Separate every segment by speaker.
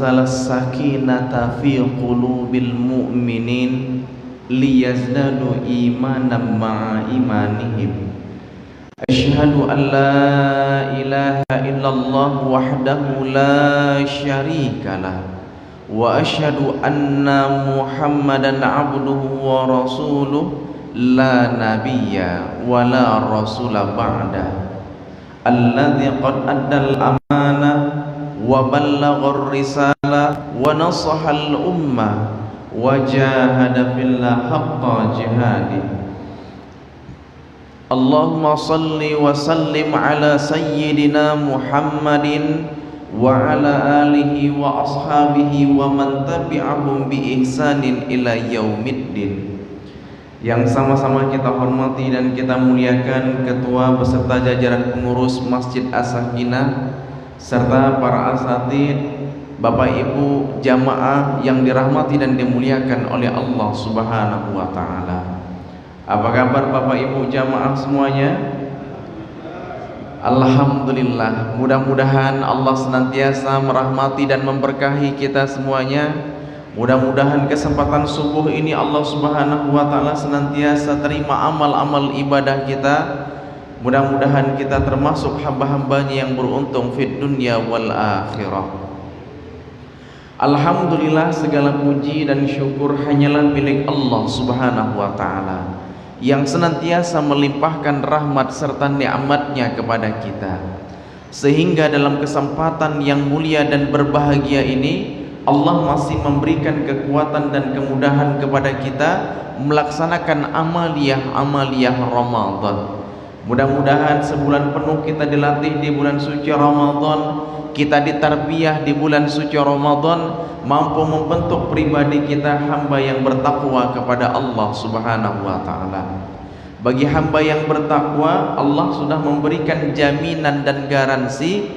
Speaker 1: anzalas sakinata fi qulubil mu'minin liyazdadu imanan ma'a imanihim. Asyhadu an la ilaha illallah wahdahu la syarikalah wa asyhadu anna Muhammadan abduhu wa rasuluh la nabiyya wa la rasula ba'da alladzi qad addal amanah wa ballaghar risalah wa nasahal ummah wa jahada fillah haqqa jihadih. Allahumma salli wa sallim ala sayyidina Muhammadin wa ala alihi wa ashabihi wa man tabi'ahum bi ihsanin ila yaumiddin. Yang sama-sama kita hormati dan kita muliakan ketua beserta jajaran pengurus Masjid As-Sakinah serta para asatid, Bapak Ibu jamaah yang dirahmati dan dimuliakan oleh Allah Subhanahu wa taala. Apa kabar Bapak Ibu jamaah semuanya? Alhamdulillah, mudah-mudahan Allah senantiasa merahmati dan memberkahi kita semuanya. Mudah-mudahan kesempatan subuh ini Allah Subhanahu wa taala senantiasa terima amal-amal ibadah kita. Mudah-mudahan kita termasuk hamba-hambanya yang beruntung fid dunya wal akhirah. Alhamdulillah, segala puji dan syukur hanyalah milik Allah Subhanahu wa taala yang senantiasa melimpahkan rahmat serta nikmatnya kepada kita, sehingga dalam kesempatan yang mulia dan berbahagia ini Allah masih memberikan kekuatan dan kemudahan kepada kita melaksanakan amaliyah Ramadan. Mudah-mudahan sebulan penuh kita dilatih di bulan suci Ramadan, kita ditarbiyah di bulan suci Ramadan, mampu membentuk pribadi kita hamba yang bertakwa kepada Allah Subhanahu wa taala. Bagi hamba yang bertakwa, Allah sudah memberikan jaminan dan garansi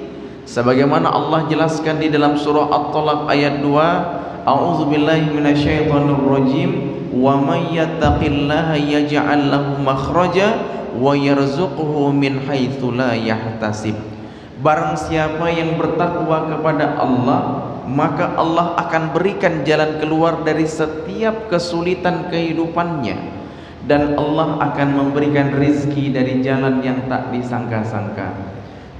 Speaker 1: sebagaimana Allah jelaskan di dalam surah At-Talaq ayat 2, a'udzubillahi minasyaitonirrajim, wa may yattaqillaha yaj'al lahu makhraja wa yarzuqhu min haitsu la yahtasib. Barang siapa yang bertakwa kepada Allah, maka Allah akan berikan jalan keluar dari setiap kesulitan kehidupannya, dan Allah akan memberikan rizki dari jalan yang tak disangka-sangka.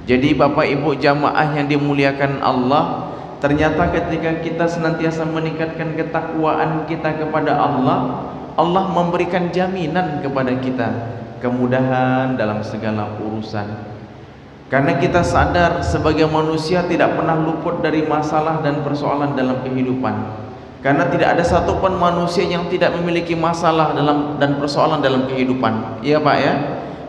Speaker 1: Jadi Bapak Ibu jamaah yang dimuliakan Allah, ternyata ketika kita senantiasa meningkatkan ketakwaan kita kepada Allah, Allah memberikan jaminan kepada kita kemudahan dalam segala urusan. Karena kita sadar sebagai manusia tidak pernah luput dari masalah dan persoalan dalam kehidupan. Karena tidak ada satupun manusia yang tidak memiliki masalah dan persoalan dalam kehidupan. Iya Pak ya?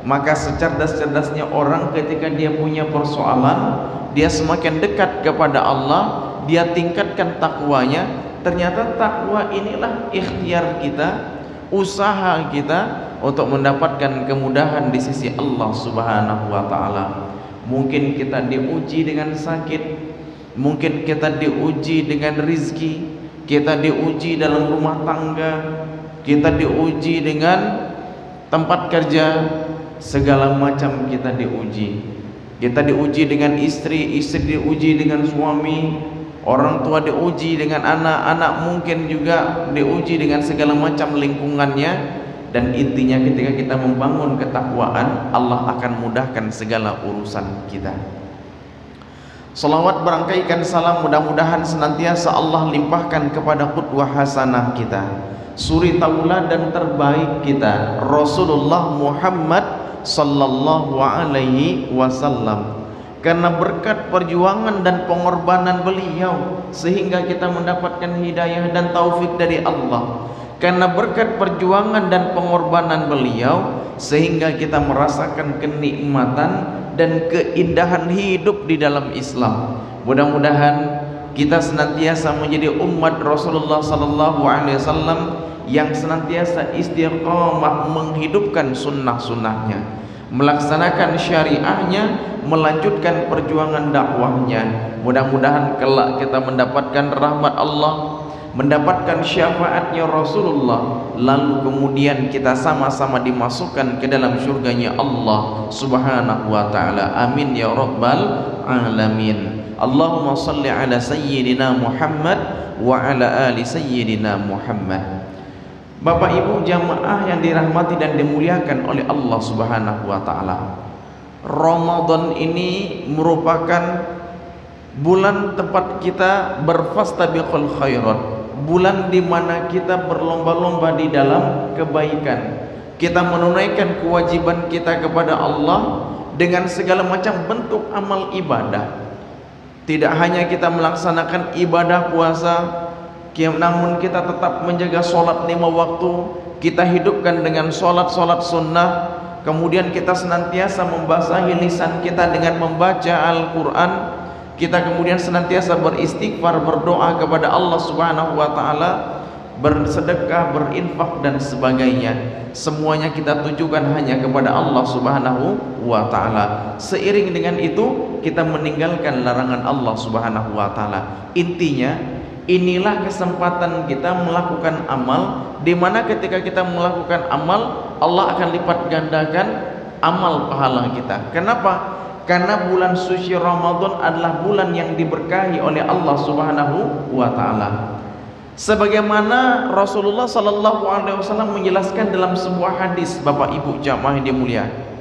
Speaker 1: Maka secerdas-cerdasnya orang ketika dia punya persoalan, dia semakin dekat kepada Allah, dia tingkatkan takwanya. Ternyata takwa inilah ikhtiar kita, usaha kita untuk mendapatkan kemudahan di sisi Allah Subhanahu wa taala. Mungkin kita diuji dengan sakit, mungkin kita diuji dengan rizki, kita diuji dalam rumah tangga, kita diuji dengan tempat kerja, segala macam kita diuji. Kita diuji dengan istri, istri diuji dengan suami, orang tua diuji dengan anak, anak mungkin juga diuji dengan segala macam lingkungannya. Dan intinya ketika kita membangun ketakwaan, Allah akan mudahkan segala urusan kita. Salawat berangkaikan salam mudah-mudahan senantiasa Allah limpahkan kepada qudwah hasanah kita, suri tauladan terbaik kita, Rasulullah Muhammad sallallahu alaihi wasallam. Karena berkat perjuangan dan pengorbanan beliau sehingga kita mendapatkan hidayah dan taufik dari Allah. Karena berkat perjuangan dan pengorbanan beliau sehingga kita merasakan kenikmatan dan keindahan hidup di dalam Islam. Mudah-mudahan kita senantiasa menjadi umat Rasulullah sallallahu alaihi wasallam yang senantiasa istiqamah menghidupkan sunnah-sunnahnya, melaksanakan syariahnya, melanjutkan perjuangan dakwahnya. Mudah-mudahan kelak kita mendapatkan rahmat Allah, mendapatkan syafaatnya Rasulullah, lalu kemudian kita sama-sama dimasukkan ke dalam surganya Allah Subhanahu wa ta'ala. Amin ya rabbal alamin. Allahumma salli ala sayyidina Muhammad wa ala ali sayyidina Muhammad. Bapak Ibu jamaah yang dirahmati dan dimuliakan oleh Allah Subhanahu wa taala, Ramadan ini merupakan bulan tempat kita berfastabiqul khairat, bulan di mana kita berlomba-lomba di dalam kebaikan. Kita menunaikan kewajiban kita kepada Allah dengan segala macam bentuk amal ibadah. Tidak hanya kita melaksanakan ibadah puasa, namun kita tetap menjaga sholat 5 waktu. Kita hidupkan dengan sholat-sholat sunnah. Kemudian kita senantiasa membasahi lisan kita dengan membaca Al-Quran. Kita kemudian senantiasa beristighfar, berdoa kepada Allah Subhanahu wa taala, bersedekah, berinfak dan sebagainya. Semuanya kita tujukan hanya kepada Allah Subhanahu wa taala. Seiring dengan itu kita meninggalkan larangan Allah Subhanahu wa taala. Intinya inilah kesempatan kita melakukan amal, di mana ketika kita melakukan amal, Allah akan lipat gandakan amal pahala kita. Kenapa? Karena bulan suci Ramadan adalah bulan yang diberkahi oleh Allah Subhanahu wa taala. Sebagaimana Rasulullah sallallahu alaihi wasallam menjelaskan dalam sebuah hadis, Bapak Ibu jamaah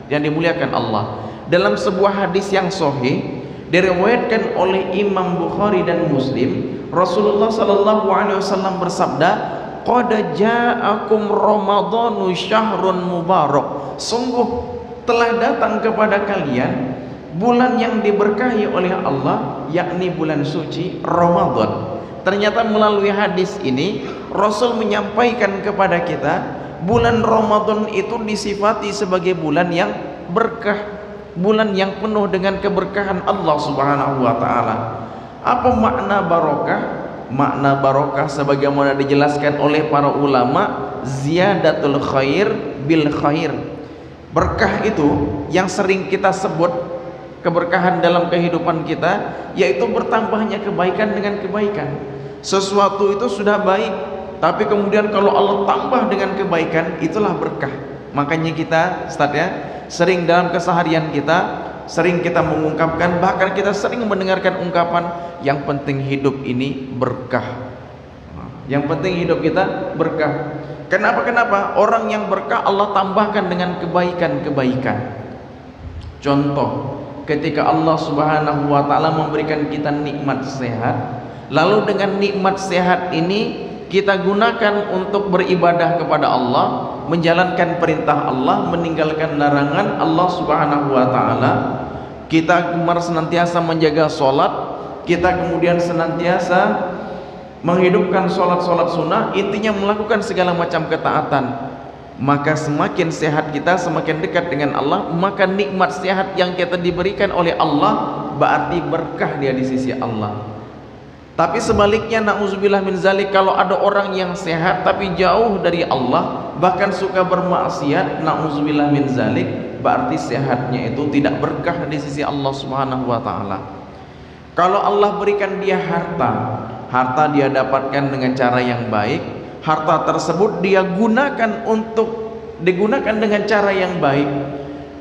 Speaker 1: yang dimuliakan Allah, dalam sebuah hadis yang sahih diriwayatkan oleh Imam Bukhari dan Muslim, Rasulullah sallallahu alaihi wasallam bersabda, "Qad ja'akum Ramadhanu syahrun mubarak." Sungguh telah datang kepada kalian bulan yang diberkahi oleh Allah, yakni bulan suci Ramadan. Ternyata melalui hadis ini Rasul menyampaikan kepada kita, bulan Ramadan itu disifati sebagai bulan yang berkah, bulan yang penuh dengan keberkahan Allah Subhanahu wa taala. Apa makna barokah? Makna barokah sebagaimana dijelaskan oleh para ulama, ziyadatul khair bil khair. Berkah itu yang sering kita sebut keberkahan dalam kehidupan kita, yaitu bertambahnya kebaikan dengan kebaikan. Sesuatu itu sudah baik, tapi kemudian kalau Allah tambah dengan kebaikan, itulah berkah. Makanya kita Ustaz ya, sering dalam keseharian kita sering kita mengungkapkan, bahkan kita sering mendengarkan ungkapan, yang penting hidup ini berkah. Yang penting hidup kita berkah. Kenapa? Orang yang berkah Allah tambahkan dengan kebaikan-kebaikan. Contoh, ketika Allah Subhanahu wa taala memberikan kita nikmat sehat, lalu dengan nikmat sehat ini kita gunakan untuk beribadah kepada Allah, menjalankan perintah Allah, meninggalkan larangan Allah Subhanahu wa taala. Kita senantiasa menjaga sholat, kita kemudian senantiasa menghidupkan sholat-sholat sunnah, intinya melakukan segala macam ketaatan. Maka semakin sehat kita, semakin dekat dengan Allah, maka nikmat sehat yang kita diberikan oleh Allah berarti berkah dia di sisi Allah. Tapi sebaliknya, na'udzubillah min zalik, kalau ada orang yang sehat tapi jauh dari Allah, bahkan suka bermaksiat, na'udzubillah min zalik, berarti sehatnya itu tidak berkah di sisi Allah Subhanahu wa taala. Kalau Allah berikan dia harta dia dapatkan dengan cara yang baik, harta tersebut dia digunakan dengan cara yang baik.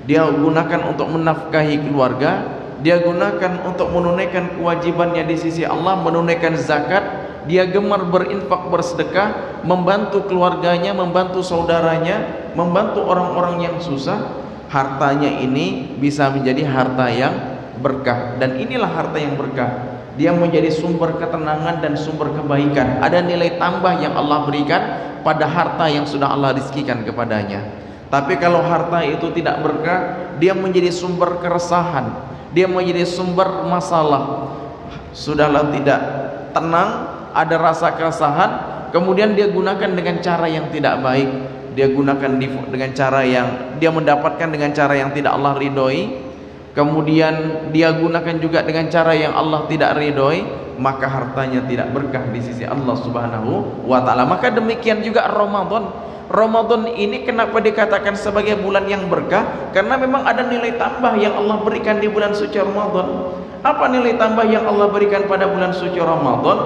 Speaker 1: Dia gunakan untuk menafkahi keluarga, dia gunakan untuk menunaikan kewajibannya di sisi Allah, menunaikan zakat, dia gemar berinfak, bersedekah, membantu keluarganya, membantu saudaranya, membantu orang-orang yang susah. Hartanya ini bisa menjadi harta yang berkah, dan inilah harta yang berkah. Dia menjadi sumber ketenangan dan sumber kebaikan. Ada nilai tambah yang Allah berikan pada harta yang sudah Allah rizkikan kepadanya. Tapi kalau harta itu tidak berkah, dia menjadi sumber keresahan, dia menjadi sumber masalah. Sudahlah tidak tenang, ada rasa keresahan, kemudian dia gunakan dengan cara yang tidak baik, dia gunakan dengan cara yang dia mendapatkan dengan cara yang tidak Allah ridhoi, kemudian dia gunakan juga dengan cara yang Allah tidak ridhoi, maka hartanya tidak berkah di sisi Allah Subhanahu wa taala. Maka demikian juga Ramadan ini kenapa dikatakan sebagai bulan yang berkah? Karena memang ada nilai tambah yang Allah berikan di bulan suci Ramadan. Apa nilai tambah yang Allah berikan pada bulan suci Ramadan?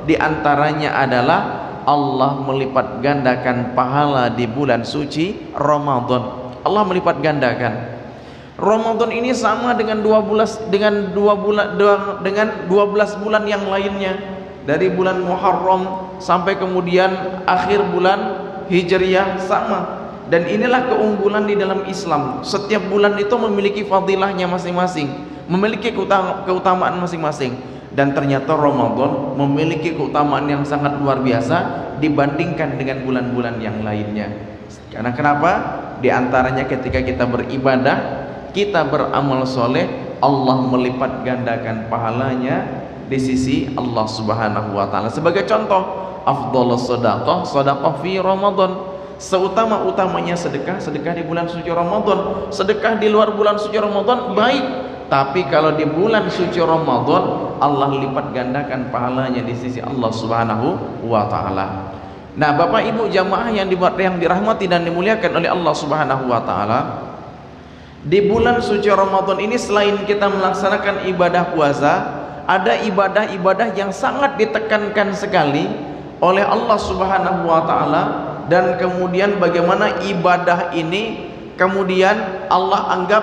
Speaker 1: Di antaranya adalah Allah melipat gandakan pahala di bulan suci Ramadan. Allah melipat gandakan. Ramadan ini sama dengan 12 bulan yang lainnya, dari bulan Muharram sampai kemudian akhir bulan Hijriyah sama. Dan inilah keunggulan di dalam Islam. Setiap bulan itu memiliki fadilahnya masing-masing, memiliki keutamaan masing-masing. Dan ternyata Ramadan memiliki keutamaan yang sangat luar biasa dibandingkan dengan bulan-bulan yang lainnya. Karena kenapa? Di antaranya ketika kita beribadah, kita beramal soleh, Allah melipat gandakan pahalanya di sisi Allah Subhanahu wa Ta'ala. Sebagai contoh, afdhalus shadaqah shadaqah fi Ramadan. Seutama-utamanya sedekah di bulan suci Ramadan. Sedekah di luar bulan suci Ramadan baik, tapi kalau di bulan suci Ramadan Allah lipat gandakan pahalanya di sisi Allah Subhanahu wa Ta'ala. Nah, Bapak Ibu jamaah yang dirahmati dan dimuliakan oleh Allah Subhanahu wa Ta'ala, di bulan suci Ramadan ini selain kita melaksanakan ibadah puasa, ada ibadah-ibadah yang sangat ditekankan sekali oleh Allah Subhanahu wa Ta'ala. Dan kemudian bagaimana ibadah ini kemudian Allah anggap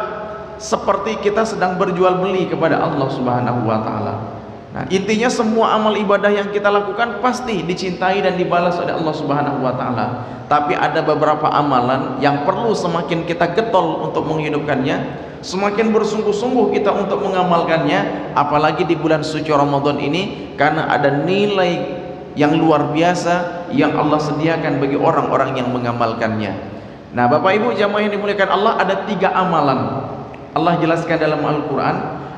Speaker 1: seperti kita sedang berjual beli kepada Allah Subhanahu wa Ta'ala. Nah, intinya semua amal ibadah yang kita lakukan pasti dicintai dan dibalas oleh Allah Subhanahu wa Ta'ala. Tapi ada beberapa amalan yang perlu semakin kita getol untuk menghidupkannya, semakin bersungguh-sungguh kita untuk mengamalkannya, apalagi di bulan suci Ramadan ini, karena ada nilai yang luar biasa yang Allah sediakan bagi orang-orang yang mengamalkannya. Nah, Bapak Ibu jamaah yang dimuliakan Allah, ada 3 amalan. Allah jelaskan dalam Al-Quran,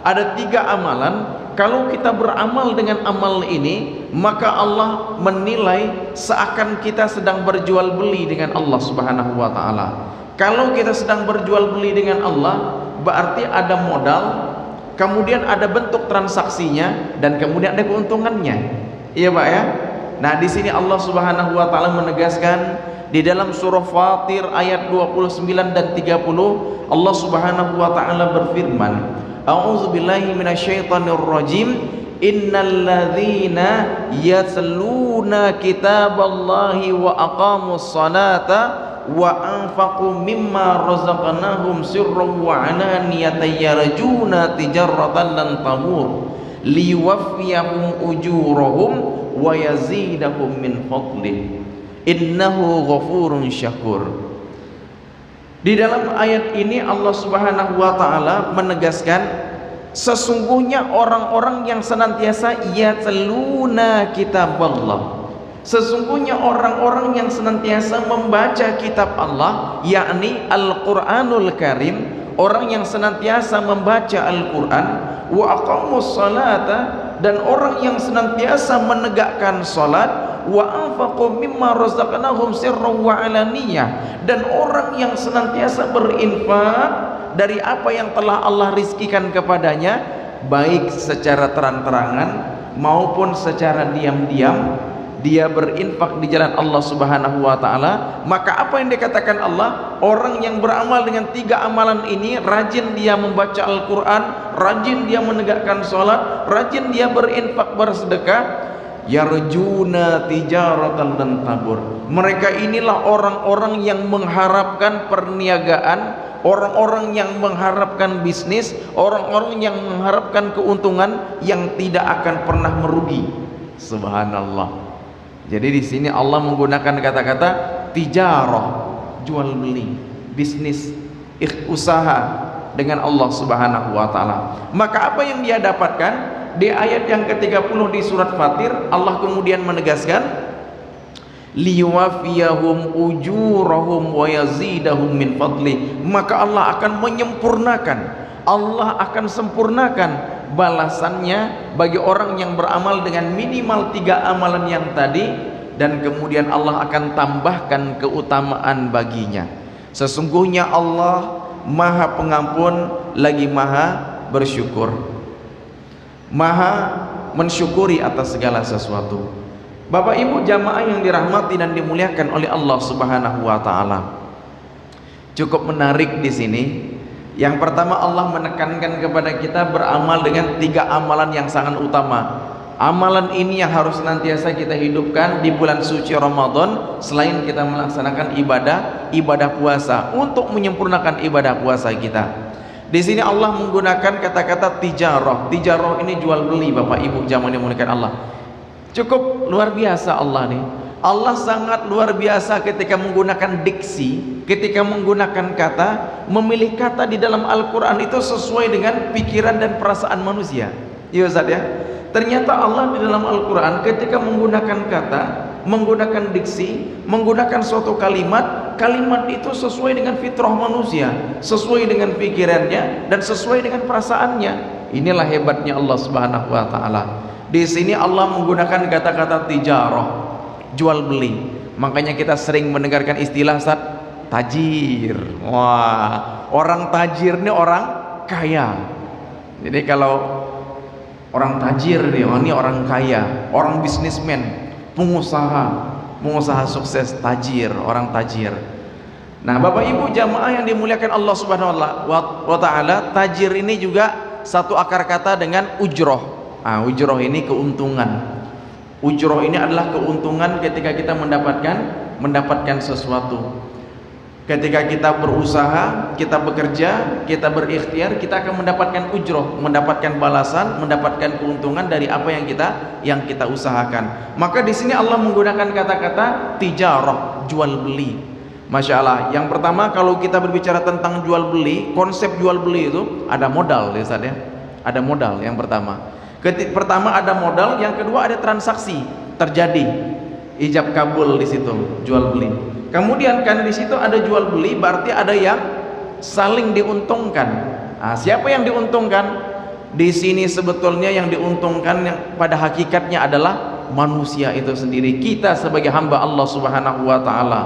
Speaker 1: ada 3 amalan. Kalau kita beramal dengan amal ini, maka Allah menilai seakan kita sedang berjual beli dengan Allah Subhanahu wa Ta'ala. Kalau kita sedang berjual beli dengan Allah, berarti ada modal, kemudian ada bentuk transaksinya, dan kemudian ada keuntungannya. Iya Pak ya? Nah, di sini Allah Subhanahu wa Ta'ala menegaskan di dalam surah Fatir ayat 29 dan 30, Allah Subhanahu wa Ta'ala berfirman, A'udzubillahi minasyaitonirrajim, innal ladzina yatluna kitaballahi wa aqamus salata wa anfaqu mimma razaqnahum sirran wa alaniyatan yarjuna tijaratan lan tabur liwaffiyahum ujurahum wa yazidahum min fadlih innahu ghafurun syakur. Di dalam ayat ini Allah Subhanahu wa Ta'ala menegaskan sesungguhnya orang-orang yang senantiasa yatluna kitaballah, sesungguhnya orang-orang yang senantiasa membaca kitab Allah, yakni Al-Quranul Karim, orang yang senantiasa membaca Al-Quran, wa aqamus salata, dan orang yang senantiasa menegakkan salat, wa anfaqu mimma razaqnahum sirran wa alaniyah, dan orang yang senantiasa berinfak dari apa yang telah Allah rizkikan kepadanya, baik secara terang-terangan maupun secara diam-diam, dia berinfak di jalan Allah Subhanahu wa Ta'ala. Maka apa yang dikatakan Allah? Orang yang beramal dengan 3 amalan ini, rajin dia membaca Al-Quran, rajin dia menegakkan sholat, rajin dia berinfak bersedekah, yarjuna tijaratan dan tabur. Mereka inilah orang-orang yang mengharapkan perniagaan, orang-orang yang mengharapkan bisnis, orang-orang yang mengharapkan keuntungan yang tidak akan pernah merugi. Subhanallah. Jadi di sini Allah menggunakan kata-kata tijarah, jual beli, bisnis, usaha dengan Allah Subhanahu wa Ta'ala. Maka apa yang dia dapatkan? Di ayat yang ke-30 di surat Fatir, Allah kemudian menegaskan, liwafiyahum ujurahum wa yazidahum min fadli. Maka Allah akan menyempurnakan, Allah akan sempurnakan balasannya bagi orang yang beramal dengan minimal 3 amalan yang tadi, dan kemudian Allah akan tambahkan keutamaan baginya. Sesungguhnya Allah Maha Pengampun lagi Maha bersyukur, Maha mensyukuri atas segala sesuatu. Bapak Ibu jamaah yang dirahmati dan dimuliakan oleh Allah Subhanahu wa Ta'ala, cukup menarik di sini. Yang pertama, Allah menekankan kepada kita beramal dengan 3 amalan yang sangat utama. Amalan ini yang harus senantiasa kita hidupkan di bulan suci Ramadan, selain kita melaksanakan ibadah puasa untuk menyempurnakan ibadah puasa kita. Di sini Allah menggunakan kata-kata tijarah. Tijarah ini jual beli, Bapak Ibu jamaah yang dimuliakan Allah. Cukup luar biasa Allah nih. Allah sangat luar biasa ketika menggunakan diksi, ketika menggunakan kata, memilih kata di dalam Al-Quran itu sesuai dengan pikiran dan perasaan manusia. Iya Ustaz ya. Ternyata Allah di dalam Al-Quran ketika menggunakan kata, menggunakan diksi, menggunakan suatu kalimat, kalimat itu sesuai dengan fitrah manusia, sesuai dengan pikirannya dan sesuai dengan perasaannya. Inilah hebatnya Allah Subhanahu wa taala. Di sini Allah menggunakan kata-kata tijarah, jual beli. Makanya kita sering mendengarkan istilah Ustaz, tajir. Wah, orang tajir ini orang kaya. Jadi kalau orang tajir ini orang kaya, orang bisnismen, pengusaha sukses, tajir, orang tajir. Nah, Bapak Ibu jamaah yang dimuliakan Allah Subhanahu wa taala, tajir ini juga satu akar kata dengan ujroh. Ujroh ini keuntungan. Ujroh ini adalah keuntungan ketika kita mendapatkan sesuatu. Ketika kita berusaha, kita bekerja, kita berikhtiar, kita akan mendapatkan ujroh, mendapatkan balasan, mendapatkan keuntungan dari apa yang kita usahakan. Maka di sini Allah menggunakan kata-kata tijarah, jual beli. Masya Allah. Yang pertama, kalau kita berbicara tentang jual beli, konsep jual beli itu ada modal, ya Ustaz ya. Ada modal yang pertama. Pertama ada modal, yang kedua ada transaksi terjadi, ijab kabul di situ, jual beli. Kemudian kan di situ ada jual beli, berarti ada yang saling diuntungkan. Siapa yang diuntungkan? Di sini sebetulnya yang diuntungkan yang pada hakikatnya adalah manusia itu sendiri. Kita sebagai hamba Allah Subhanahu wa taala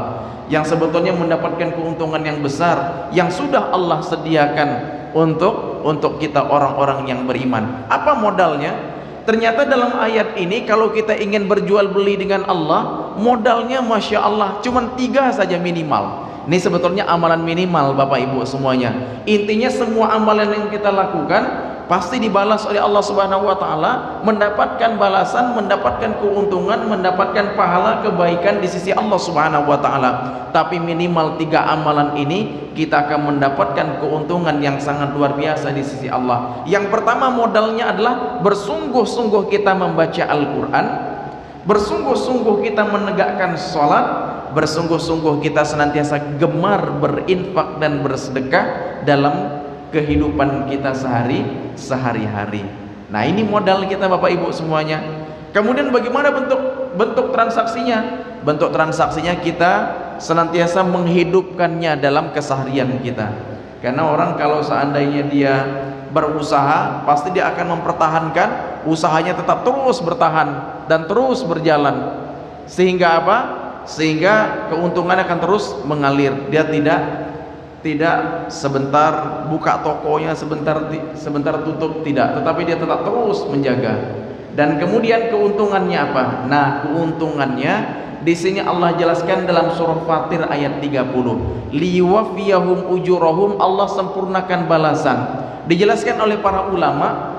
Speaker 1: yang sebetulnya mendapatkan keuntungan yang besar yang sudah Allah sediakan untuk kita orang-orang yang beriman. Apa modalnya? Ternyata dalam ayat ini kalau kita ingin berjual beli dengan Allah, modalnya Masya Allah cuma 3 saja minimal. Ini sebetulnya amalan minimal Bapak Ibu semuanya. Intinya semua amalan yang kita lakukan pasti dibalas oleh Allah Subhanahu wa taala, mendapatkan balasan, mendapatkan keuntungan, mendapatkan pahala kebaikan di sisi Allah Subhanahu wa taala. Tapi minimal 3 amalan ini kita akan mendapatkan keuntungan yang sangat luar biasa di sisi Allah. Yang pertama modalnya adalah bersungguh-sungguh kita membaca Al-Qur'an, bersungguh-sungguh kita menegakkan sholat, bersungguh-sungguh kita senantiasa gemar berinfak dan bersedekah dalam kehidupan kita sehari-hari. Nah, ini modal kita Bapak Ibu semuanya. Kemudian bagaimana bentuk transaksinya? Bentuk transaksinya kita senantiasa menghidupkannya dalam keseharian kita. Karena orang kalau seandainya dia berusaha, pasti dia akan mempertahankan usahanya, tetap terus bertahan dan terus berjalan. Sehingga apa? Sehingga keuntungan akan terus mengalir. Dia tidak sebentar buka tokonya, sebentar tutup, tidak, tetapi dia tetap terus menjaga. Dan kemudian keuntungannya apa? Nah, keuntungannya di sini Allah jelaskan dalam surah Fatir ayat 30. Liwafiyahum ujurahum, Allah sempurnakan balasan. Dijelaskan oleh para ulama,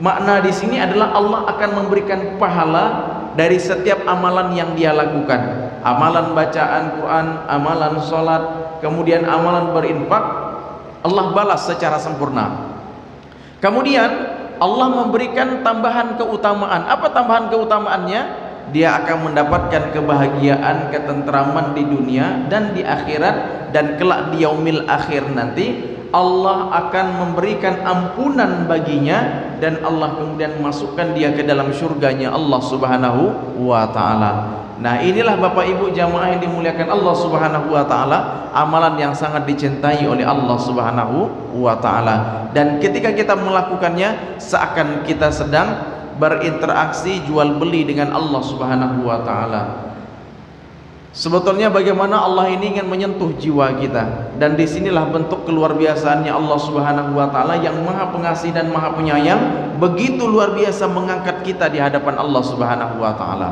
Speaker 1: makna di sini adalah Allah akan memberikan pahala dari setiap amalan yang dia lakukan. Amalan bacaan Quran, amalan sholat, kemudian amalan berinfak, Allah balas secara sempurna. Kemudian Allah memberikan tambahan keutamaan. Apa tambahan keutamaannya? Dia akan mendapatkan kebahagiaan, ketentraman di dunia dan di akhirat, dan kelak di yaumil akhir nanti Allah akan memberikan ampunan baginya, dan Allah kemudian masukkan dia ke dalam surganya Allah Subhanahu wa taala. Nah, inilah Bapak Ibu jamaah yang dimuliakan Allah Subhanahu wa taala, amalan yang sangat dicintai oleh Allah Subhanahu wa taala. Dan ketika kita melakukannya, seakan kita sedang berinteraksi jual beli dengan Allah Subhanahu wa taala. Sebetulnya bagaimana Allah ini ingin menyentuh jiwa kita, dan disinilah bentuk keluar biasaannya Allah Subhanahu wa taala yang Maha Pengasih dan Maha Penyayang, begitu luar biasa mengangkat kita di hadapan Allah Subhanahu wa taala.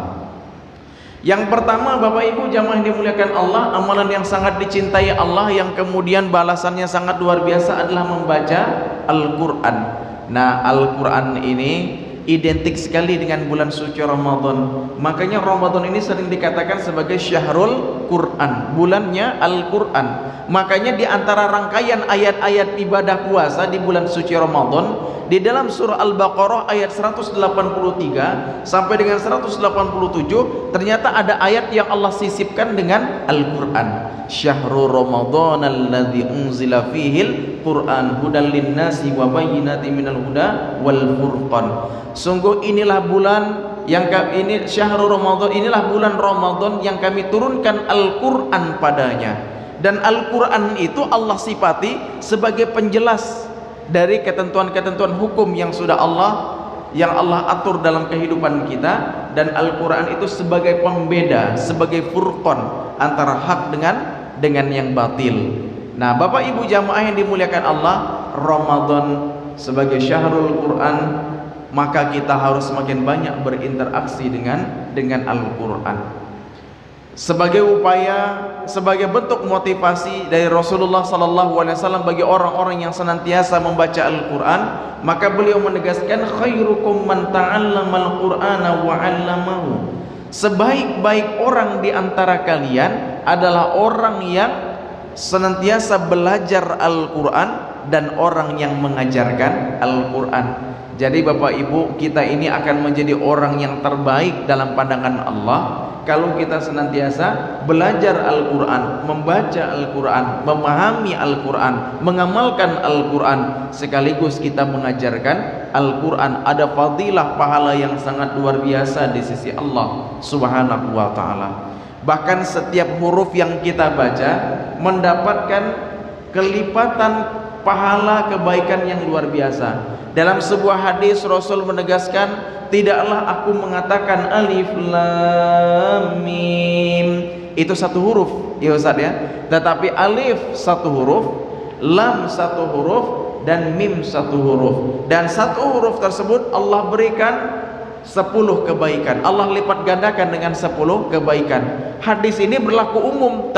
Speaker 1: Yang pertama Bapak Ibu jamaah yang dimuliakan Allah, amalan yang sangat dicintai Allah yang kemudian balasannya sangat luar biasa adalah membaca Al-Qur'an. Nah, Al-Qur'an ini identik sekali dengan bulan suci Ramadan. Makanya Ramadan ini sering dikatakan sebagai Syahrul Quran, bulannya Al-Quran. Makanya di antara rangkaian ayat-ayat ibadah puasa di bulan suci Ramadan, di dalam surah Al-Baqarah ayat 183 sampai dengan 187, ternyata ada ayat yang Allah sisipkan dengan Al-Quran. Syahrul Ramadan alladzi unzila fihil Quran hudal linnasi wa bayyinatin minal huda wal furqan. Sungguh inilah bulan yang ini syahrul Ramadan, inilah bulan Ramadan yang kami turunkan Al-Quran padanya. Dan Al-Quran itu Allah sifati sebagai penjelas dari ketentuan-ketentuan hukum yang sudah Allah atur dalam kehidupan kita. Dan Al-Quran itu sebagai pembeda, sebagai furqan antara hak dengan yang batil. Nah, Bapak Ibu jamaah yang dimuliakan Allah, Ramadan sebagai syahrul Quran, maka kita harus semakin banyak berinteraksi dengan Al-Quran. Sebagai upaya, sebagai bentuk motivasi dari Rasulullah SAW bagi orang-orang yang senantiasa membaca Al-Quran, maka beliau menegaskan khairukum man ta'allamal Qur'ana wa 'allamahu. Sebaik-baik orang di antara kalian adalah orang yang senantiasa belajar Al-Quran dan orang yang mengajarkan Al-Quran. Jadi Bapak Ibu, kita ini akan menjadi orang yang terbaik dalam pandangan Allah kalau kita senantiasa belajar Al-Quran, membaca Al-Quran, memahami Al-Quran, mengamalkan Al-Quran, sekaligus kita mengajarkan Al-Quran. Ada fadilah pahala yang sangat luar biasa di sisi Allah Subhanahu wa ta'ala. Bahkan setiap huruf yang kita baca mendapatkan kelipatan pahala kebaikan yang luar biasa. Dalam sebuah hadis Rasul menegaskan, tidaklah aku mengatakan alif lam mim, itu satu huruf ya Ustaz ya, tetapi alif satu huruf, lam satu huruf, dan mim satu huruf. Dan satu huruf tersebut Allah berikan 10 kebaikan, Allah lipat gandakan dengan 10 kebaikan. Hadis ini berlaku umum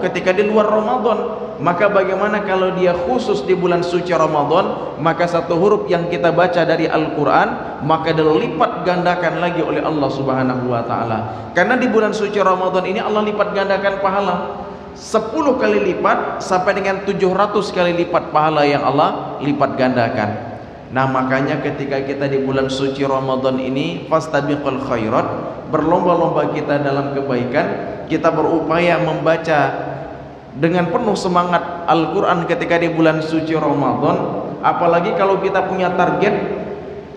Speaker 1: ketika di luar Ramadan. Maka bagaimana kalau dia khusus di bulan suci Ramadan? Maka satu huruf yang kita baca dari Al-Quran maka dilipat gandakan lagi oleh Allah Subhanahu wa ta'ala. Karena di bulan suci Ramadan ini Allah lipat gandakan pahala 10 kali lipat sampai dengan 700 kali lipat pahala yang Allah lipat gandakan. Nah, makanya ketika kita di bulan suci Ramadan ini fastabiqul khairat, berlomba-lomba kita dalam kebaikan, kita berupaya membaca dengan penuh semangat Al-Quran ketika di bulan suci Ramadan. Apalagi kalau kita punya target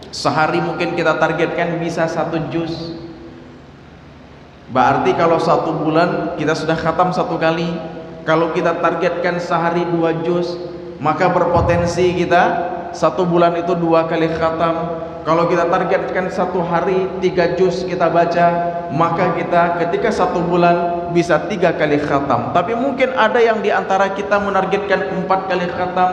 Speaker 1: sehari, mungkin kita targetkan bisa 1 juz. Berarti kalau 1 bulan kita sudah khatam 1 kali. Kalau kita targetkan sehari 2 juz, maka berpotensi kita 1 bulan itu 2 kali khatam. Kalau kita targetkan 1 hari 3 juz kita baca, maka kita ketika 1 bulan bisa 3 kali khatam. Tapi mungkin ada yang diantara kita menargetkan 4 kali khatam,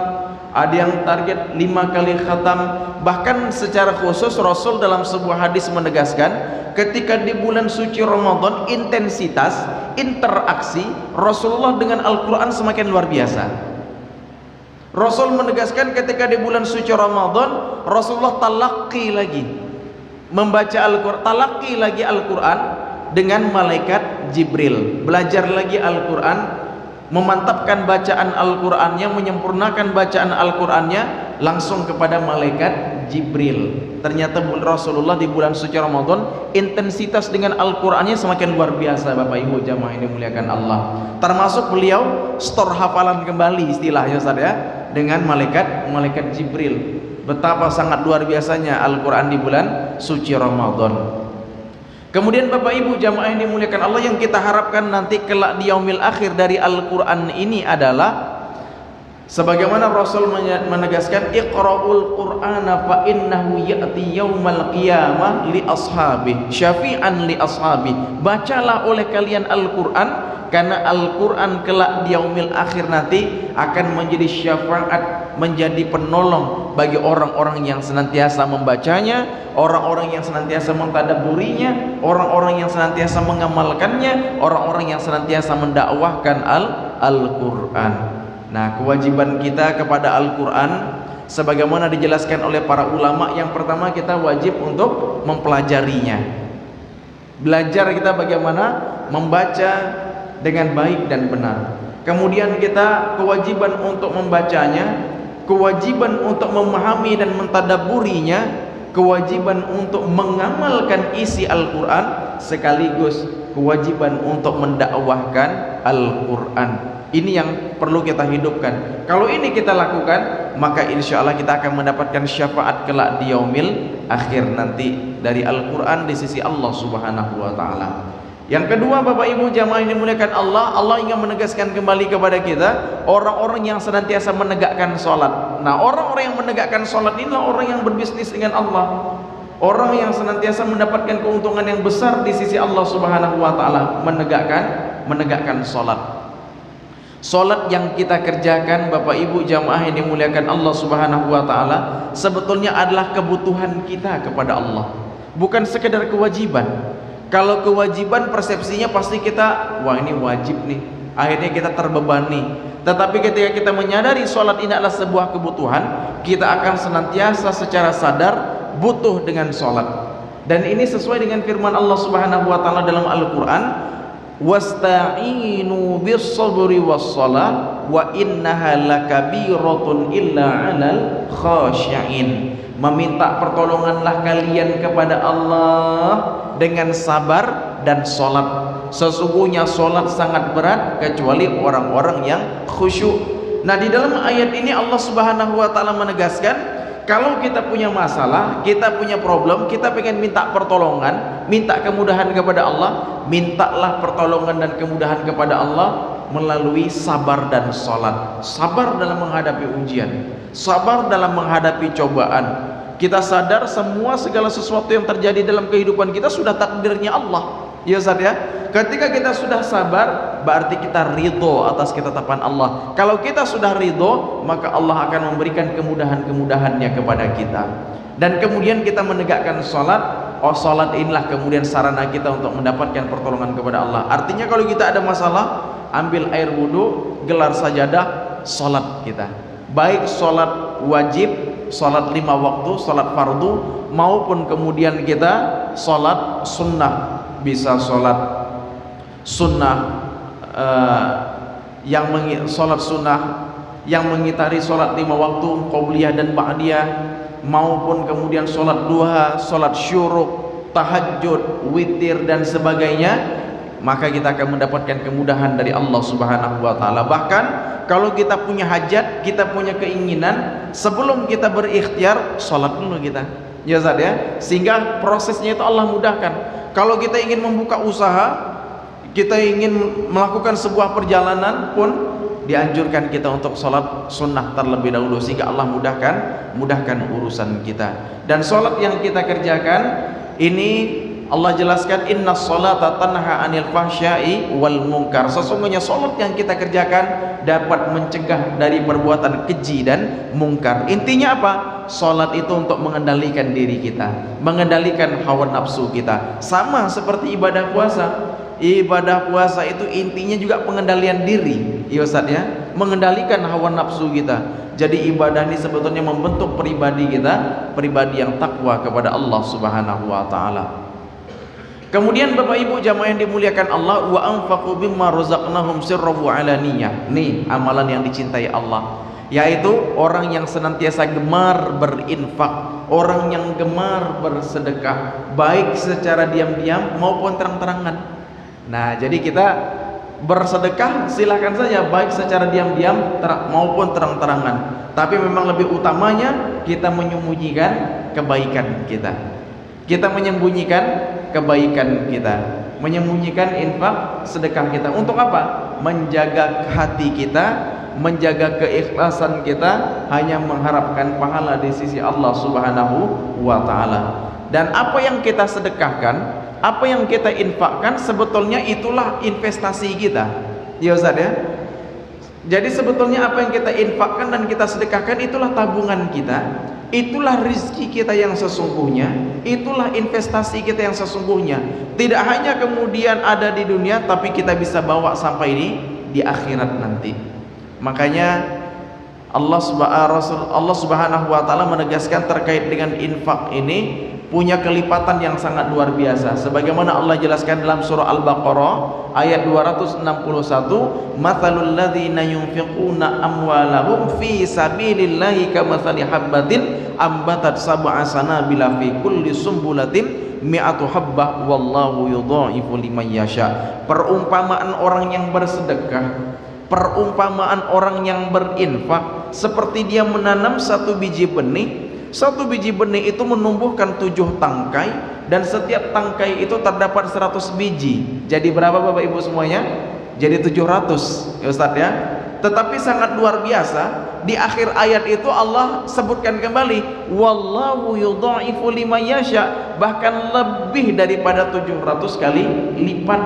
Speaker 1: ada yang target 5 kali khatam. Bahkan secara khusus Rasul dalam sebuah hadis menegaskan, ketika di bulan suci Ramadan intensitas interaksi Rasulullah dengan Al-Quran semakin luar biasa. Rasul menegaskan ketika di bulan suci Ramadan Rasulullah talaqi lagi membaca Al-Quran, talaqi lagi Al-Quran dengan malaikat Jibril, belajar lagi Al-Quran, memantapkan bacaan Al-Qurannya, menyempurnakan bacaan Al-Qurannya langsung kepada malaikat Jibril. Ternyata Rasulullah di bulan suci Ramadan intensitas dengan Al-Qurannya semakin luar biasa. Bapak Ibu jamaah yang dimuliakan Allah, termasuk beliau store hafalan kembali istilahnya Ustaz ya, dengan malaikat Jibril. Betapa sangat luar biasanya Al-Quran di bulan suci Ramadan. Kemudian Bapak Ibu jamaah yang dimuliakan Allah, yang kita harapkan nanti kelak di yaumil akhir dari Al-Quran ini adalah sebagaimana Rasul menegaskan, iqra'ul qur'ana fa innahu ya'ti yaumal qiyamah li ashabi syafi'an li ashabi. Bacalah oleh kalian Al-Quran, karena Al-Quran kelak di yaumil akhir nanti akan menjadi syafaat, menjadi penolong bagi orang-orang yang senantiasa membacanya, orang-orang yang senantiasa mentadabburinya, orang-orang yang senantiasa mengamalkannya, orang-orang yang senantiasa mendakwahkan Al-Quran. Nah, kewajiban kita kepada Al-Quran sebagaimana dijelaskan oleh para ulama. Yang pertama, kita wajib untuk mempelajarinya. Belajar kita bagaimana membaca dengan baik dan benar. Kemudian kita kewajiban untuk membacanya, kewajiban untuk memahami dan mentadabburinya, kewajiban untuk mengamalkan isi Al-Quran, sekaligus kewajiban untuk mendakwahkan Al-Quran. Ini yang perlu kita hidupkan. Kalau ini kita lakukan, maka insya Allah kita akan mendapatkan syafaat kelak di yaumil akhir nanti dari Al-Quran di sisi Allah Subhanahu wa Ta'ala. Yang kedua, Bapak Ibu jamaah yang dimuliakan Allah, Allah ingin menegaskan kembali kepada kita orang-orang yang senantiasa menegakkan sholat. Nah, orang-orang yang menegakkan sholat inilah orang yang berbisnis dengan Allah, orang yang senantiasa mendapatkan keuntungan yang besar di sisi Allah Subhanahu wa Ta'ala. Menegakkan sholat. Sholat yang kita kerjakan, Bapak Ibu jamaah yang dimuliakan Allah Subhanahu wa Ta'ala, sebetulnya adalah kebutuhan kita kepada Allah, bukan sekedar kewajiban. Kalau kewajiban, persepsinya pasti kita, wah ini wajib nih, akhirnya kita terbebani. Tetapi ketika kita menyadari sholat ini adalah sebuah kebutuhan, kita akan senantiasa secara sadar butuh dengan sholat. Dan ini sesuai dengan firman Allah Subhanahu wa Ta'ala dalam Al-Quran, wasta'inu bis-sabri was-shalah wa innaha lakabiratun illa 'alal khashi'in. Meminta pertolonganlah kalian kepada Allah dengan sabar dan sholat. Sesungguhnya sholat sangat berat kecuali orang-orang yang khusyuk. Nah, di dalam ayat ini Allah Subhanahu wa Ta'ala menegaskan, kalau kita punya masalah, kita punya problem, kita pengen minta pertolongan, minta kemudahan kepada Allah, mintalah pertolongan dan kemudahan kepada Allah melalui sabar dan sholat. Sabar dalam menghadapi ujian, sabar dalam menghadapi cobaan. Kita sadar semua segala sesuatu yang terjadi dalam kehidupan kita sudah takdirnya Allah, ya Ustaz ya. Ketika kita sudah sabar, berarti kita ridho atas ketetapan Allah. Kalau kita sudah ridho, maka Allah akan memberikan kemudahan-kemudahannya kepada kita. Dan kemudian kita menegakkan sholat. Oh, sholat inilah kemudian sarana kita untuk mendapatkan pertolongan kepada Allah. Artinya kalau kita ada masalah, ambil air wudhu, gelar sajadah, sholat kita. Baik sholat wajib, sholat 5 waktu, sholat fardu, maupun kemudian kita sholat sunnah. Bisa sholat sunnah sholat sunnah yang mengitari sholat 5 waktu, qabliyah dan ba'diyah, maupun kemudian sholat duha, sholat syuruk, tahajud, witir dan sebagainya. Maka kita akan mendapatkan kemudahan dari Allah Subhanahu wa Ta'ala. Bahkan kalau kita punya hajat, kita punya keinginan, sebelum kita berikhtiar, sholat dulu kita, ya Ustaz ya, sehingga prosesnya itu Allah mudahkan. Kalau kita ingin membuka usaha, kita ingin melakukan sebuah perjalanan pun, dianjurkan kita untuk sholat sunnah terlebih dahulu, sehingga Allah mudahkan urusan kita. Dan sholat yang kita kerjakan ini Allah jelaskan, inna sholata tanha anil fahsya'i wal munkar. Sesungguhnya sholat yang kita kerjakan dapat mencegah dari perbuatan keji dan mungkar. Intinya apa? Sholat itu untuk mengendalikan diri kita, mengendalikan hawa nafsu kita. Sama seperti ibadah puasa. Ibadah puasa itu intinya juga pengendalian diri, ya Ustaz ya, mengendalikan hawa nafsu kita. Jadi ibadah ini sebetulnya membentuk pribadi kita, pribadi yang takwa kepada Allah Subhanahu wa Ta'ala. Kemudian Bapak Ibu jamaah yang dimuliakan Allah, wa anfaqu mimma razaqnahum sirran wa alaniyah. Nih amalan yang dicintai Allah, yaitu orang yang senantiasa gemar berinfak, orang yang gemar bersedekah, baik secara diam-diam maupun terang-terangan. Nah, jadi kita bersedekah silahkan saja, baik secara diam-diam maupun terang-terangan. Tapi memang lebih utamanya kita menyembunyikan kebaikan kita. Kita menyembunyikan kebaikan kita, menyembunyikan infak sedekah kita. Untuk apa? Menjaga hati kita, menjaga keikhlasan kita, hanya mengharapkan pahala di sisi Allah Subhanahu wa Ta'ala. Dan apa yang kita sedekahkan, apa yang kita infakkan, sebetulnya itulah investasi kita, ya Ustaz ya. Jadi sebetulnya apa yang kita infakkan dan kita sedekahkan itulah tabungan kita, itulah rizki kita yang sesungguhnya, itulah investasi kita yang sesungguhnya. Tidak hanya kemudian ada di dunia, tapi kita bisa bawa sampai di akhirat nanti. Makanya Allah Subhanahu wa taala menegaskan terkait dengan infak ini punya kelipatan yang sangat luar biasa, sebagaimana Allah jelaskan dalam surah Al-Baqarah ayat 261, matsalul ladzina yunfiquna amwalahum fi sabilillahi kamatsali habbatin ambatat sab'a sanabila fi kulli sumbulatin mi'atu habbah wallahu yudha'ifu liman yasha. Perumpamaan orang yang bersedekah, perumpamaan orang yang berinfak seperti dia menanam satu biji benih. Satu biji benih itu menumbuhkan 7 tangkai, dan setiap tangkai itu terdapat 100 biji. Jadi berapa Bapak Ibu semuanya? Jadi 700 ya Ustaz ya. Tetapi sangat luar biasa, di akhir ayat itu Allah sebutkan kembali wallahu yudha'ifu liman yasha, bahkan lebih daripada 700 kali lipat.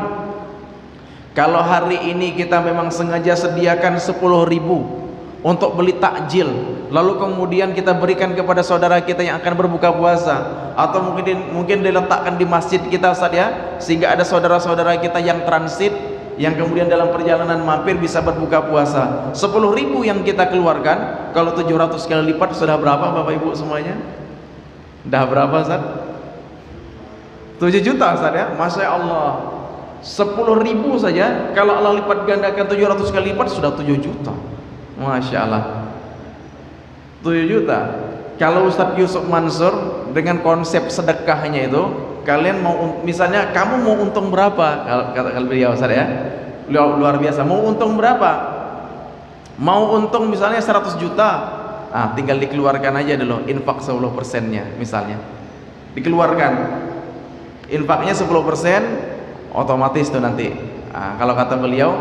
Speaker 1: Kalau hari ini kita memang sengaja sediakan 10.000 untuk beli takjil, lalu kemudian kita berikan kepada saudara kita yang akan berbuka puasa, atau mungkin diletakkan di masjid kita Ustaz ya, sehingga ada saudara-saudara kita yang transit, yang kemudian dalam perjalanan mampir bisa berbuka puasa. 10.000 yang kita keluarkan, kalau 700 kali lipat sudah berapa Bapak Ibu semuanya? Dah berapa Ustaz? 7 juta Ustaz ya, Masya Allah. 10.000 saja, kalau Allah lipat gandakan 700 kali lipat sudah 7 juta. Masya Allah, 7 juta. Kalau Ustadz Yusuf Mansur dengan konsep sedekahnya itu, kalian mau, misalnya kamu mau untung berapa? Kata beliau Ustadz ya, luar biasa. Mau untung berapa? Mau untung misalnya 100 juta, tinggal dikeluarkan aja dulu infak 10%-nya misalnya, dikeluarkan infaknya 10%, otomatis tuh nanti. Kalau kata beliau,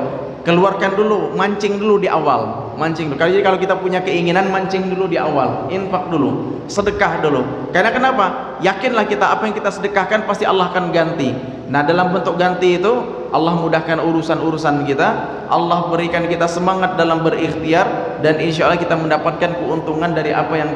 Speaker 1: keluarkan dulu, mancing dulu di awal, mancing dulu. Jadi kalau kita punya keinginan, mancing dulu di awal, infak dulu, sedekah dulu. Karena kenapa? Yakinlah kita, apa yang kita sedekahkan pasti Allah akan ganti. Nah, dalam bentuk ganti itu Allah mudahkan urusan-urusan kita, Allah berikan kita semangat dalam berikhtiar, dan insya Allah kita mendapatkan keuntungan dari apa yang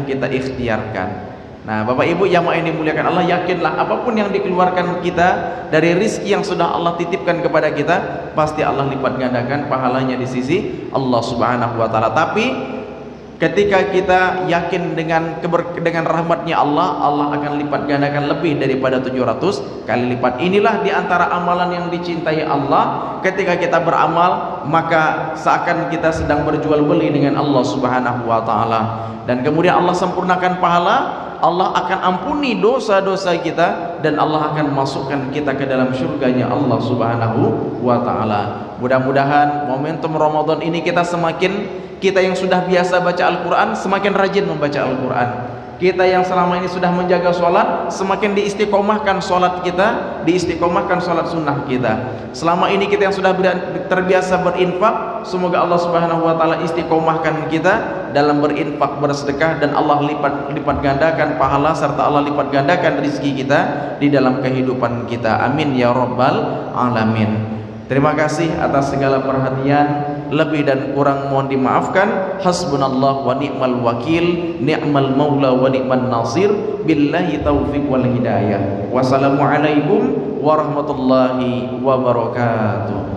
Speaker 1: kita ikhtiarkan. Nah, Bapak Ibu yang dimuliakan Allah, yakinlah apapun yang dikeluarkan kita dari rizki yang sudah Allah titipkan kepada kita, pasti Allah lipat gandakan pahalanya di sisi Allah Subhanahu wa taala. Tapi ketika kita yakin dengan rahmatnya Allah, Allah akan lipat gandakan lebih daripada 700 kali lipat. Inilah diantara amalan yang dicintai Allah. Ketika kita beramal, maka seakan kita sedang berjual beli dengan Allah Subhanahu wa taala, dan kemudian Allah sempurnakan pahala, Allah akan ampuni dosa-dosa kita, dan Allah akan masukkan kita ke dalam surganya Allah Subhanahu wa taala. Mudah-mudahan momentum Ramadan ini kita yang sudah biasa baca Al-Quran semakin rajin membaca Al-Quran. Kita yang selama ini sudah menjaga sholat, semakin diistiqomahkan sholat kita, diistiqomahkan sholat sunnah kita. Selama ini kita yang sudah terbiasa berinfak, semoga Allah Subhanahu wa taala istiqomahkan kita dalam berinfak, bersedekah, dan Allah lipat gandakan pahala, serta Allah lipat gandakan rezeki kita di dalam kehidupan kita. Amin ya rabbal alamin. Terima kasih atas segala perhatian, lebih dan kurang mohon dimaafkan. Hasbunallah wa ni'mal wakil, ni'mal maula wa ni'man nasir, billahi taufiq wal hidayah. Wassalamualaikum warahmatullahi wabarakatuh.